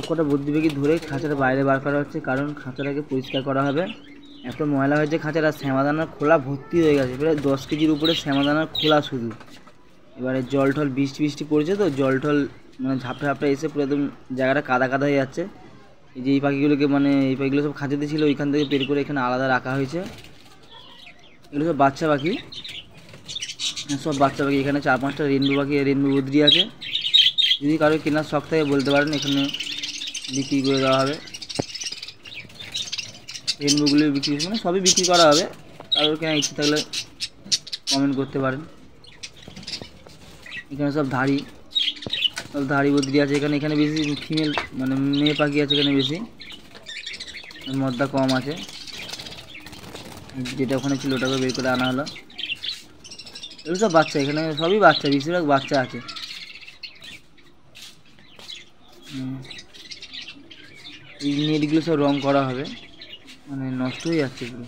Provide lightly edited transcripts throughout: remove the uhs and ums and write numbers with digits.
কটা বুদ্ধি পাখি ধরে খাঁচার বাইরে বার করা হচ্ছে, কারণ খাঁচাটাকে পরিষ্কার করা হবে। এত ময়লা হয়েছে খাঁচার, আর শ্যামাদানার খোলা ভর্তি হয়ে গেছে, প্রায় 10 কেজির উপরে শ্যামাদানার খোলা শুধু। এবারে জল টল বৃষ্টি বৃষ্টি পড়েছে তো, জল টল মানে ঝাপটা ঝাপটা এসে পুরো একদম জায়গাটা কাদা কাদা হয়ে যাচ্ছে। এই যে এই পাখিগুলোকে মানে এই পাখিগুলো সব খাঁচাতে ছিল, ওইখান থেকে বের করে এখানে আলাদা রাখা হয়েছে। এগুলো সব বাচ্চা পাখি, সব বাচ্চা পাখি। এখানে 4-5টা রেনবো পাখি, রেনবো বদ্রি আছে। যদি কারো কেনার শখ থাকে বলতে পারেন, এখানে বিক্রি করে দেওয়া হবে। রেনবোগুলো বিক্রি মানে সবই বিক্রি করা হবে, কারোর কেনার ইচ্ছে থাকলে কমেন্ট করতে পারেন। এখানে সব ধাড়ি বদ্রি আছে। এখানে বেশি ফিমেল মানে মেয়ে পাখি আছে এখানে বেশি, মদ্দা কম আছে। যেটা ওখানে ছিল ওটাকে বের করে আনা হলো। এগুলো সব বাচ্চা, এখানে সবই বাচ্চা, বেশিরভাগ বাচ্চা আছে। এই নেটগুলো সব রং করা হবে, মানে নষ্ট হয়ে যাচ্ছে এগুলো।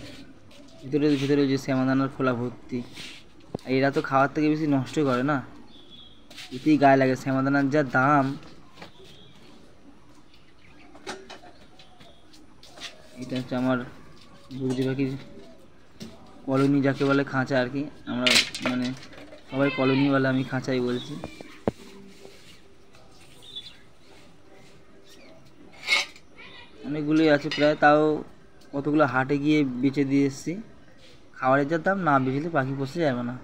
ভিতরে যে শ্যামাদানার খোলা ভর্তি। আর এরা তো খাওয়ার থেকে বেশি নষ্ট করে না, এতেই গায়ে লাগে। শ্যামাদানার যা দাম। এটা হচ্ছে আমার বুদ্ধি পাখির কলোনি, যাকে বলে খাঁচা আর কি। আমরা মানে সবাই কলোনি বলে, আমি খাঁচাই বলছি। অনেকগুলোই আছে প্রায়, তাও কতগুলো হাটে গিয়ে বেচে দিয়ে এসেছি। খাবারের যা দাম, না বেচলে পাখি পোষা যাবে না।